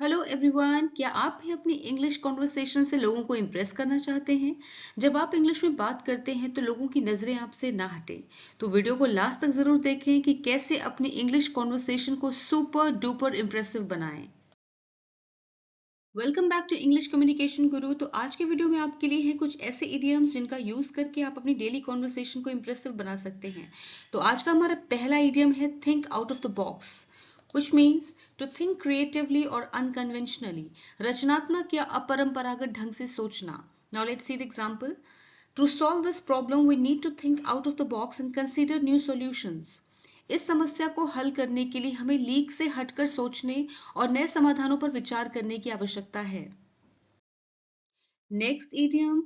Hello everyone, क्या आप भी अपनी इंग्लिश कॉन्वर्सेशन से लोगों को इम्प्रेस करना चाहते हैं? जब आप इंग्लिश में बात करते हैं तो लोगों की नजरें आपसे ना हटें। तो वीडियो को लास्ट तक जरूर देखें कि कैसे अपनी इंग्लिश कॉन्वर्सेशन को सुपर डुपर इम्प्रेसिव बनाएं। Welcome back to English communication guru. तो आज के वीडियो में आपके लिए हैं कुछ ऐसे इडियम्स जिनका यूज करके आप अपनी डेली कॉन्वर्सेशन को इम्प्रेसिव बना सकते हैं। तो आज का हमारा पहला इडियम है think out of the box, which means to think creatively or unconventionally, रचनात्मक या अपरंपरागत ढंग से सोचना। Now let's see the example. To solve this problem, we need to think out of the box and consider new solutions. इस समस्या को हल करने के लिए हमें लीक से हटकर सोचने और नए समाधानों पर विचार करने की आवश्यकता है। Next idiom,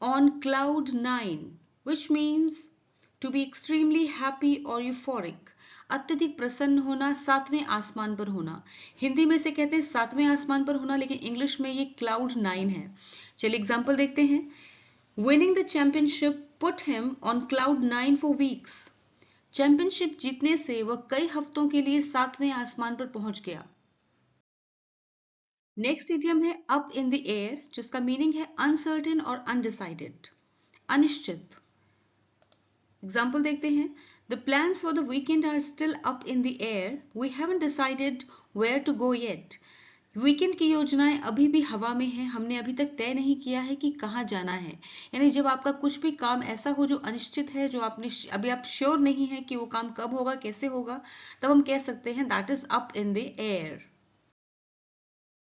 on cloud nine, which means to be extremely happy or euphoric. अत्यधिक प्रसन्न होना, सातवें आसमान पर होना। हिंदी में से कहते हैं सातवें आसमान पर होना, लेकिन इंग्लिश में ये क्लाउड नाइन है। चलिए एग्जाम्पल देखते हैं। Winning the championship put him on cloud nine for weeks. Championship जीतने से वह कई हफ्तों के लिए सातवें आसमान पर पहुंच गया। नेक्स्ट इडियम है अप इन द एयर, जिसका मीनिंग है अनसर्टेन और अनडिसाइडेड, अनिश्चित। एग्जाम्पल देखते हैं। The plans for the weekend are still up in the air, we haven't decided where to go yet. Weekend की योजनाएं अभी भी हवा में हैं, हमने अभी तक तय नहीं किया है कि कहाँ जाना है। यानी जब आपका कुछ भी काम ऐसा हो जो अनिश्चित है, जो आपने अभी आप श्योर नहीं है कि वो काम कब होगा, कैसे होगा, तब हम कह सकते हैं that is up in the air.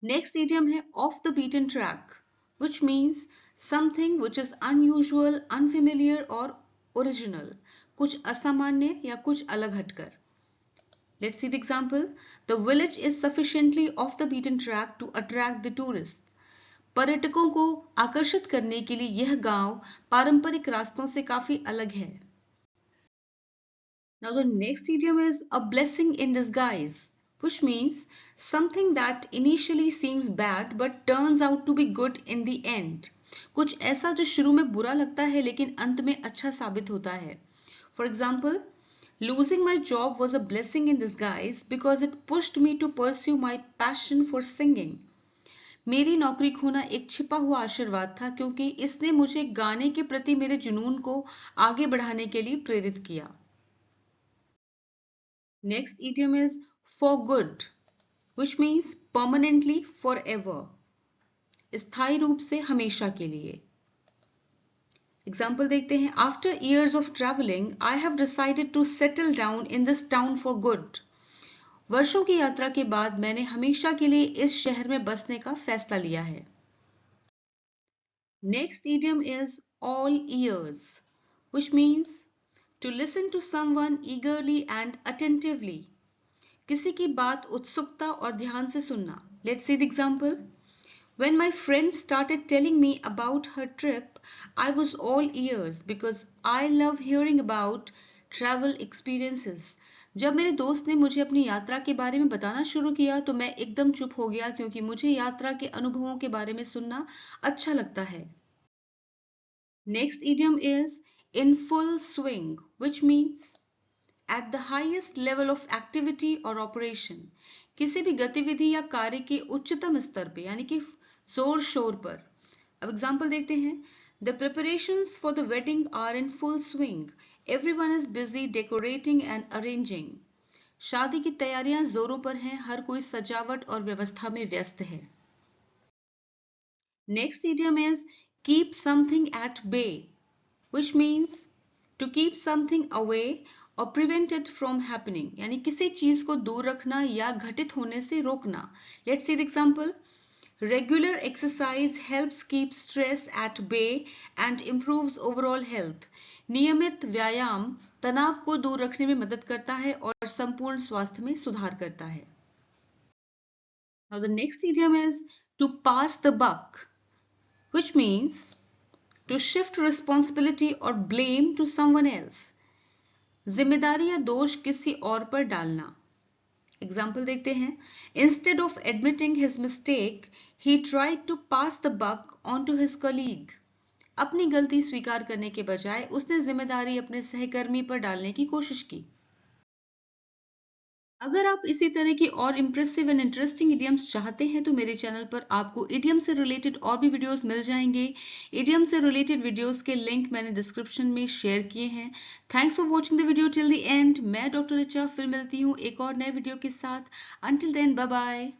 Next idiom है off the beaten track, which means something which is unusual, unfamiliar or original, कुछ असामान्य या कुछ अलग हटकर। Let's see the example. The village is sufficiently off the beaten track to attract the tourists. पर्यटकों को आकर्षित करने के लिए यह गांव पारंपरिक रास्तों से काफी अलग है। Now the next idiom is a blessing in disguise, which means something that initially seems bad but turns out to be good in the end. कुछ ऐसा जो शुरू में बुरा लगता है लेकिन अंत में अच्छा साबित होता है। For example, losing my job was a blessing in disguise because it pushed me to pursue my passion for singing. मेरी नौकरी खोना एक छिपा हुआ आशीर्वाद था क्योंकि इसने मुझे गाने के प्रति मेरे जुनून को आगे बढ़ाने के लिए प्रेरित किया। Next idiom is for good, which means permanently, forever. स्थायी रूप से, हमेशा के लिए। एग्जाम्पल देखते हैं। After years of traveling, I have decided to settle down in this town for good. वर्षों की यात्रा के बाद मैंने हमेशा के लिए इस शहर में बसने का फैसला लिया है। Next idiom is all ears, which means to listen to someone eagerly and attentively. किसी की बात उत्सुकता और ध्यान से सुनना। Let's see the example. When my friend started telling me about her trip, I was all ears because I love hearing about travel experiences. जब मेरे दोस्त ने मुझे अपनी यात्रा के बारे में बताना शुरू किया तो मैं एकदम चुप हो गया क्योंकि मुझे यात्रा के अनुभवों के बारे में सुनना अच्छा लगता है। Next idiom is in full swing, which means at the highest level of activity or operation. किसी भी गतिविधि या कार्य के उच्चतम स्तर पे, यानी कि जोर शोर पर। अब एग्जाम्पल देखते हैं। The preparations for the wedding are in full swing. Everyone is busy decorating and arranging. शादी की तैयारियां जोरों पर हैं, हर कोई सजावट और व्यवस्था में व्यस्त है। Next idiom is keep something at bay, which means to keep something away और prevent it from happening, यानी किसी चीज को दूर रखना या घटित होने से रोकना। Let's see the example. Regular exercise helps keep stress at bay and improves overall health. नियमित व्यायाम तनाव को दूर रखने में मदद करता है और संपूर्ण स्वास्थ्य में सुधार करता है। Now the next idiom is to pass the buck, which means to shift responsibility or blame to someone else. जिम्मेदारी या दोष किसी और पर डालना। एग्जाम्पल देखते हैं। Instead of admitting his mistake, he tried to pass the buck on to his colleague. अपनी गलती स्वीकार करने के बजाय उसने जिम्मेदारी अपने सहकर्मी पर डालने की कोशिश की। अगर आप इसी तरह की और इम्प्रेसिव एंड इंटरेस्टिंग इडियम्स चाहते हैं तो मेरे चैनल पर आपको इडियम से रिलेटेड और भी वीडियोस मिल जाएंगे। इडियम से रिलेटेड वीडियोस के लिंक मैंने डिस्क्रिप्शन में शेयर किए हैं। Thanks for watching the video till the end. मैं डॉक्टर रिचा फिर मिलती हूँ एक और नए वीडियो के साथ। Until then bye bye.